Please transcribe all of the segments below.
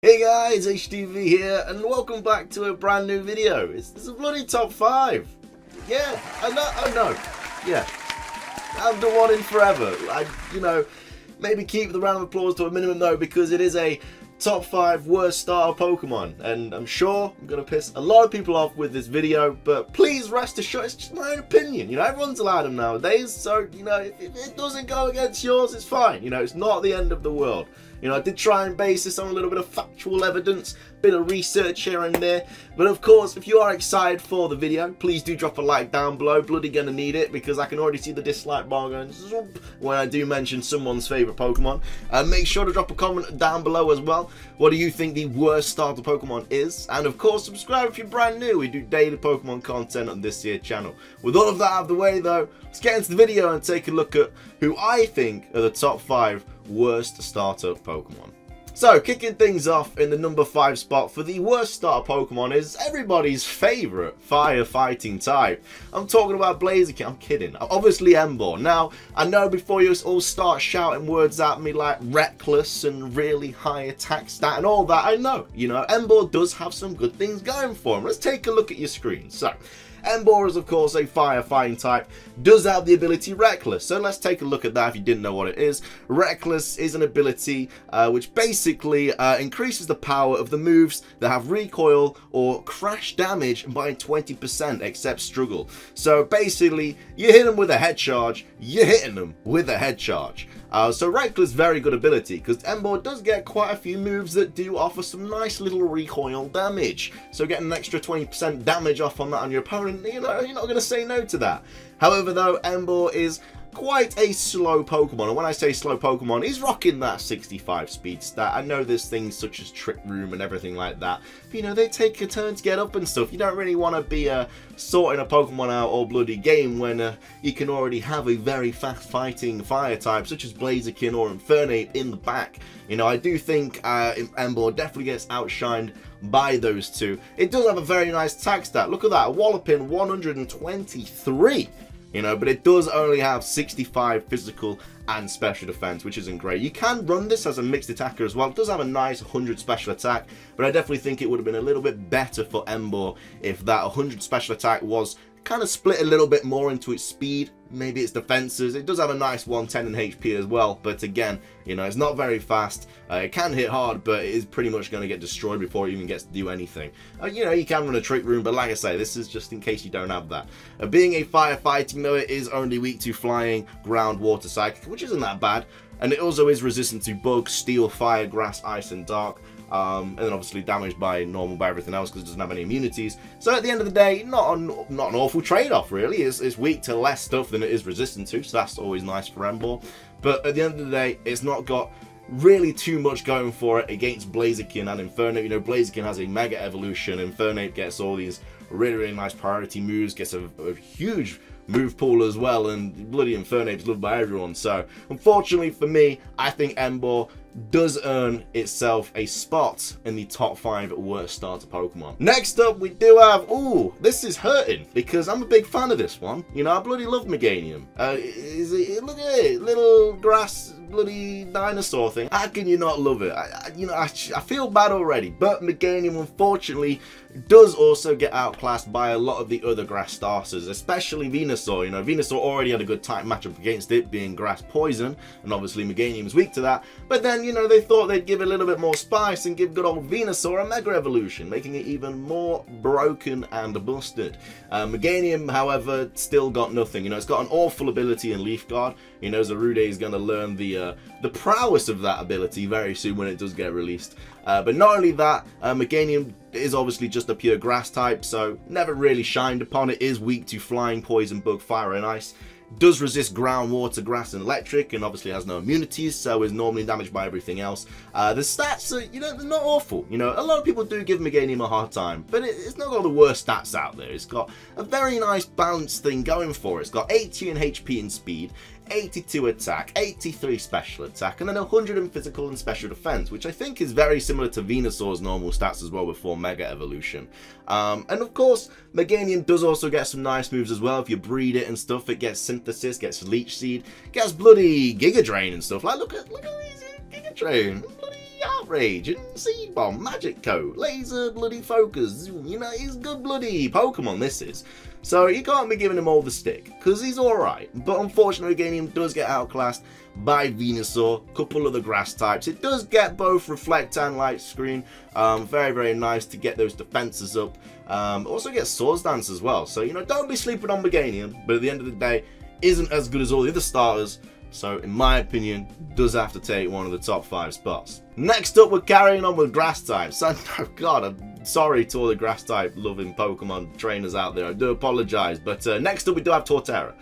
Hey guys, HDvee here, and welcome back to a brand new video. It's a bloody top 5. Yeah, I know, yeah. I've done one in forever. Maybe keep the round of applause to a minimum though, because it is a top 5 worst starter Pokemon. And I'm sure I'm going to piss a lot of people off with this video, but please rest assured, it's just my own opinion. Everyone's allowed them nowadays, so, if it doesn't go against yours, it's fine. It's not the end of the world. I did try and base this on a little bit of factual evidence, bit of research here and there. But of course, if you are excited for the video, please do drop a like down below. Bloody gonna need it, because I can already see the dislike bar going zoop when I do mention someone's favourite Pokemon. Make sure to drop a comment down below as well. What do you think the worst starter Pokemon is? And of course, subscribe if you're brand new. We do daily Pokemon content on this here channel. With all of that out of the way though, let's get into the video and take a look at who I think are the top 5 worst starter Pokemon. So, kicking things off in the number 5 spot for the worst starter Pokemon is everybody's favourite firefighting type. I'm talking about Blaziken. I'm kidding. Obviously Embalm. Now, I know before you all start shouting words at me like reckless and really high attack stat and all that, I know, Embalm does have some good things going for him. Let's take a look at your screen. So, Embalm is of course a firefighting type, does have the ability Reckless, so let's take a look at that if you didn't know what it is. Reckless is an ability which basically increases the power of the moves that have recoil or crash damage by 20% except struggle. So basically, you hit them with a head charge, you're hitting them with a head charge. So Reckless, very good ability, because Embalm does get quite a few moves that do offer some nice little recoil damage. So getting an extra 20% damage off on that on your opponent, you're not going to say no to that. However though, Embalm is quite a slow Pokemon, and when I say slow Pokemon, he's rocking that 65 speed stat. I know there's things such as Trick Room and everything like that, but they take a turn to get up and stuff. You don't really want to be sorting a Pokemon out all bloody game when you can already have a very fast fighting fire type such as Blaziken or Infernape in the back. I do think Embalm definitely gets outshined by those two. It does have a very nice attack stat. Look at that, a walloping 123. But it does only have 65 physical and special defense, which isn't great. You can run this as a mixed attacker as well. It does have a nice 100 special attack, but I definitely think it would have been a little bit better for Embalm if that 100 special attack was kind of split a little bit more into its speed, maybe its defenses. It does have a nice 110 in HP as well, but again, it's not very fast. It can hit hard, but it is pretty much going to get destroyed before it even gets to do anything. You can run a Trick Room, but like I say, this is just in case you don't have that. Being a firefighting though, it is only weak to flying, ground, water, psychic, which isn't that bad. And it also is resistant to bug, steel, fire, grass, ice, and dark. And then obviously damaged by everything else because it doesn't have any immunities. So at the end of the day, not an awful trade-off really. It's weak to less stuff than it is resistant to, so that's always nice for Embalm. But at the end of the day, it's not got really too much going for it against Blaziken and Infernape. Blaziken has a Mega Evolution, Infernape gets all these really nice priority moves, gets a huge move pool as well, and bloody Infernape's loved by everyone. So unfortunately for me, I think Embalm does earn itself a spot in the top 5 worst starter Pokemon. Next up, we do have, ooh, this is hurting because I'm a big fan of this one. I bloody love Meganium. Look at it, little grass bloody dinosaur thing. How can you not love it? I feel bad already, but Meganium unfortunately does also get outclassed by a lot of the other grass starters, especially Venusaur. Venusaur already had a good type matchup against it, being grass poison, and obviously Meganium is weak to that. But then, they thought they'd give it a little bit more spice and give good old Venusaur a Mega Evolution, making it even more broken and busted. Meganium, however, still got nothing. It's got an awful ability in Leaf Guard. Zarude is going to learn the prowess of that ability very soon when it does get released. But not only that, Meganium is obviously just a pure grass type, so never really shined upon. It is weak to flying, poison, bug, fire, and ice. Does resist ground, water, grass, and electric, and obviously has no immunities, so is normally damaged by everything else. The stats are, they're not awful. A lot of people do give Meganium a hard time, but it's not got the worst stats out there. It's got a very nice balanced thing going for it. It's got 80 in HP and speed, 82 attack, 83 special attack, and then 100 in physical and special defense, which I think is very similar to Venusaur's normal stats as well before Mega Evolution. And of course, Meganium does also get some nice moves as well. If you breed it and stuff, it gets Synthesis, gets Leech Seed, gets bloody Giga Drain and stuff. Like, look at these Giga Drain. Bloody Outrage, and Seed Bomb, Magic Coat, Laser bloody Focus. You know, he's good bloody Pokemon, this is. So you can't be giving him all the stick, because he's alright. But unfortunately, Meganium does get outclassed by Venusaur, a couple of the grass types. It does get both Reflect and Light Screen. Very, very nice to get those defenses up. Also gets Swords Dance as well. So, you know, don't be sleeping on Meganium, but at the end of the day, isn't as good as all the other starters. So, in my opinion, does have to take one of the top 5 spots. Next up, we're carrying on with grass types. And, oh God, I'm sorry to all the grass type loving Pokemon trainers out there. I do apologise. But next up, we do have Torterra.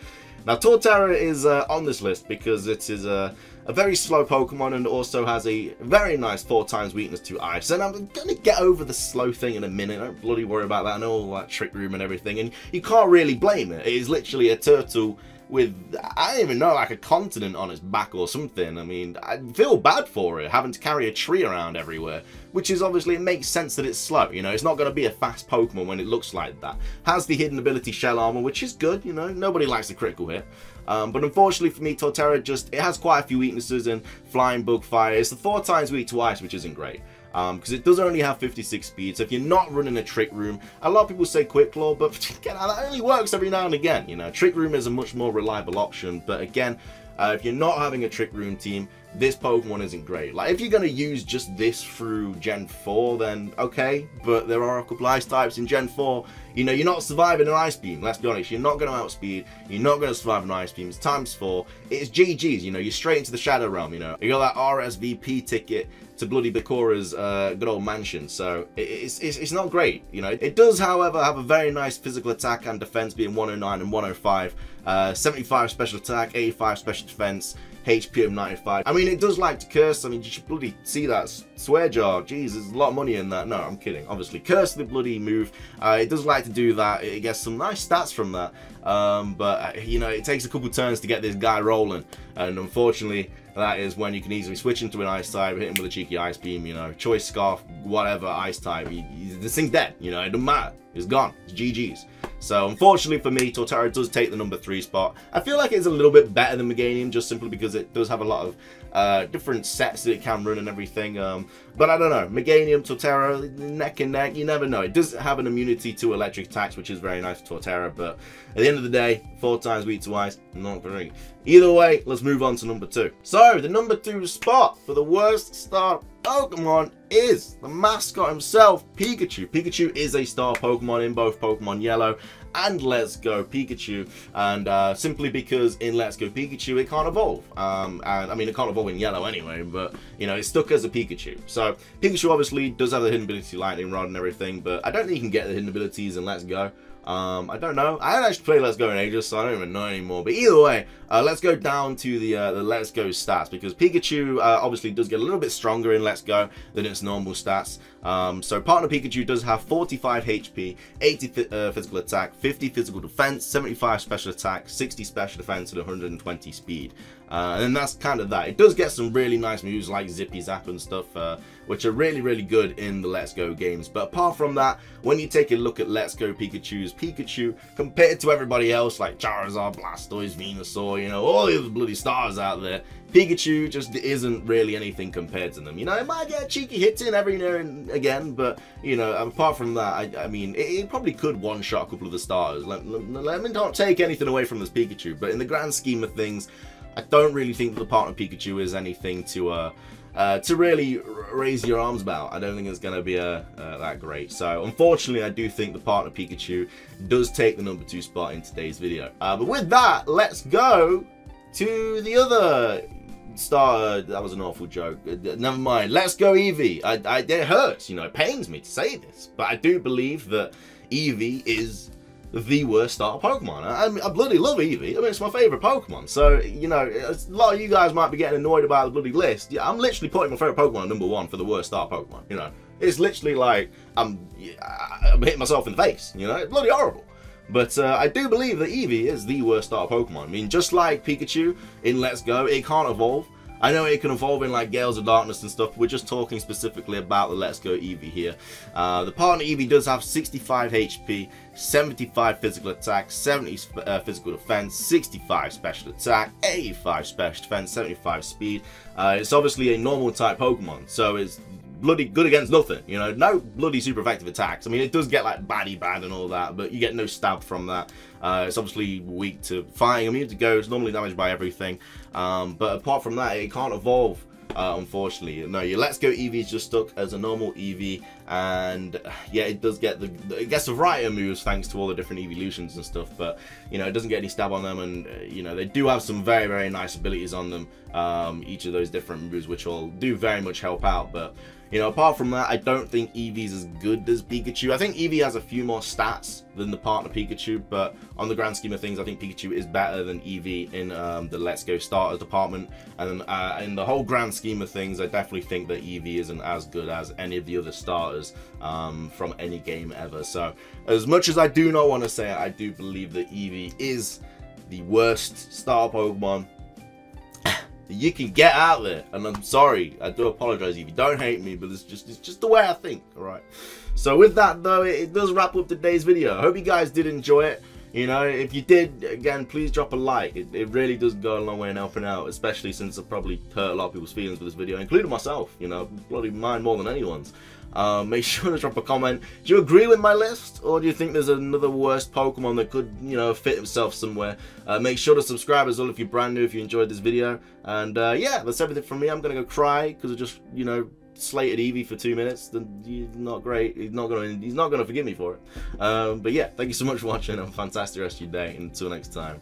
Now, Torterra is on this list because it is a very slow Pokemon and also has a very nice 4x weakness to Ice. And I'm going to get over the slow thing in a minute. Don't bloody worry about that. I know all that Trick Room and everything. And you can't really blame it. It is literally a turtle with, I don't even know, like a continent on its back or something. I mean, I feel bad for it, having to carry a tree around everywhere, which is obviously, it makes sense that it's slow, you know, it's not going to be a fast Pokemon when it looks like that. Has the hidden ability Shell Armor, which is good, you know, nobody likes the critical hit. But unfortunately for me, Torterra it has quite a few weaknesses in Flying, Bug, Fire. It's the 4x weak to Ice, which isn't great. Because it does only have 56 speed, so if you're not running a Trick Room, a lot of people say Quick Claw, but again, that only works every now and again, you know. Trick Room is a much more reliable option, but again, if you're not having a Trick Room team, this Pokemon isn't great. Like, if you're going to use just this through Gen 4, then okay, but there are a couple Ice types in Gen 4. You know, you're not surviving an Ice Beam, let's be honest. You're not going to outspeed, you're not going to survive an Ice Beam. It's ×4, it's GG's, you know, you're straight into the Shadow Realm, you know. You got that RSVP ticket to bloody Bakura's good old mansion, so it's not great, you know. It does, however, have a very nice physical attack and defense, being 109 and 105, 75 special attack, 85 special defense, HP of 95. I mean, it does like to curse. I mean, you should bloody see that swear jar. Jeez, there's a lot of money in that. No, I'm kidding. Obviously, curse the bloody move. It does like to do that. It gets some nice stats from that. But, you know, it takes a couple turns to get this guy rolling. And unfortunately, that is when you can easily switch into an Ice type, hit him with a cheeky Ice Beam, you know, Choice Scarf, whatever Ice type. This thing's dead, you know, it doesn't matter. It's gone. It's GG's. So, unfortunately for me, Torterra does take the number 3 spot. I feel like it's a little bit better than Meganium, just simply because it does have a lot of different sets that it can run and everything. But I don't know. Meganium, Torterra, neck and neck, you never know. It does have an immunity to electric attacks, which is very nice for Torterra, but at the end of the day, 4x weak to Ice, not great. Either way, let's move on to number 2. So, the number 2 spot for the worst star Pokemon is the mascot himself, Pikachu. Pikachu is a star Pokemon in both Pokemon Yellow and Let's Go Pikachu, and simply because in Let's Go Pikachu it can't evolve, and I mean it can't evolve in Yellow anyway, but you know, it's stuck as a Pikachu. So Pikachu obviously does have the hidden ability Lightning Rod and everything, but I don't think you can get the hidden abilities in Let's Go. I don't know. I haven't actually played Let's Go in ages, so I don't even know anymore. But either way, let's go down to the Let's Go stats, because Pikachu obviously does get a little bit stronger in Let's Go than its normal stats. So Partner Pikachu does have 45 HP, 80 physical attack, 50 physical defense, 75 special attack, 60 special defense, and 120 speed. And then that's kind of that. It does get some really nice moves like Zippy Zap and stuff, which are really, really good in the Let's Go games. But apart from that, when you take a look at Let's Go Pikachu's Pikachu, compared to everybody else like Charizard, Blastoise, Venusaur, you know, all the other bloody stars out there, Pikachu just isn't really anything compared to them. You know, it might get cheeky hits in every now and again, but, you know, apart from that, I mean, it probably could one-shot a couple of the stars. Let me not take anything away from this Pikachu, but in the grand scheme of things, I don't really think that the Partner Pikachu is anything to really raise your arms about. I don't think it's going to be that great. So, unfortunately, I do think the Partner Pikachu does take the number 2 spot in today's video. But with that, let's go to the other star. That was an awful joke. Never mind. Let's go Eevee. It hurts, you know, it pains me to say this, but I do believe that Eevee is the worst starter Pokemon. I bloody love Eevee. I mean, it's my favourite Pokemon. So, you know, a lot of you guys might be getting annoyed about the bloody list. Yeah, I'm literally putting my favourite Pokemon at number 1 for the worst starter Pokemon. You know, it's literally like I'm hitting myself in the face. You know, it's bloody horrible. But I do believe that Eevee is the worst starter Pokemon. I mean, just like Pikachu in Let's Go, it can't evolve. I know it can evolve in like Gales of Darkness and stuff. We're just talking specifically about the Let's Go Eevee here. The partner Eevee does have 65 HP, 75 physical attack, 70 physical defense, 65 special attack, 85 special defense, 75 speed. It's obviously a normal type Pokemon, so it's bloody good against nothing, you know, no bloody super effective attacks. I mean, it does get like baddie bad and all that, but you get no stab from that. It's obviously weak to fighting, immune to ghosts, normally damaged by everything, but apart from that, it can't evolve, unfortunately. No, your Let's Go Eevee is just stuck as a normal Eevee, and yeah, it does get it gets a variety of moves thanks to all the different evolutions and stuff, but you know, it doesn't get any stab on them, and you know, they do have some very, very nice abilities on them, each of those different moves, which will do very much help out. But you know, apart from that, I don't think Eevee's as good as Pikachu. I think Eevee has a few more stats than the partner Pikachu, but on the grand scheme of things, I think Pikachu is better than Eevee in the Let's Go starters department. And in the whole grand scheme of things, I definitely think that Eevee isn't as good as any of the other starters from any game ever. So as much as I do not want to say it, I do believe that Eevee is the worst starter Pokemon you can get out there, and I'm sorry, I do apologize if you don't hate me, but it's just the way I think. All right, so with that though, it does wrap up today's video. I hope you guys did enjoy it. You know, if you did, again, please drop a like. It really does go a long way in helping out, especially since I've probably hurt a lot of people's feelings with this video, including myself. You know, bloody mine more than anyone's. Make sure to drop a comment. Do you agree with my list, or do you think there's another worst Pokemon that could, you know, fit himself somewhere? Make sure to subscribe as well if you're brand new, if you enjoyed this video. And yeah, that's everything from me. I'm gonna go cry because I just, you know, slated Eevee for 2 minutes. Then he's not great. He's not gonna forgive me for it. But yeah, thank you so much for watching. Have a fantastic rest of your day. Until next time.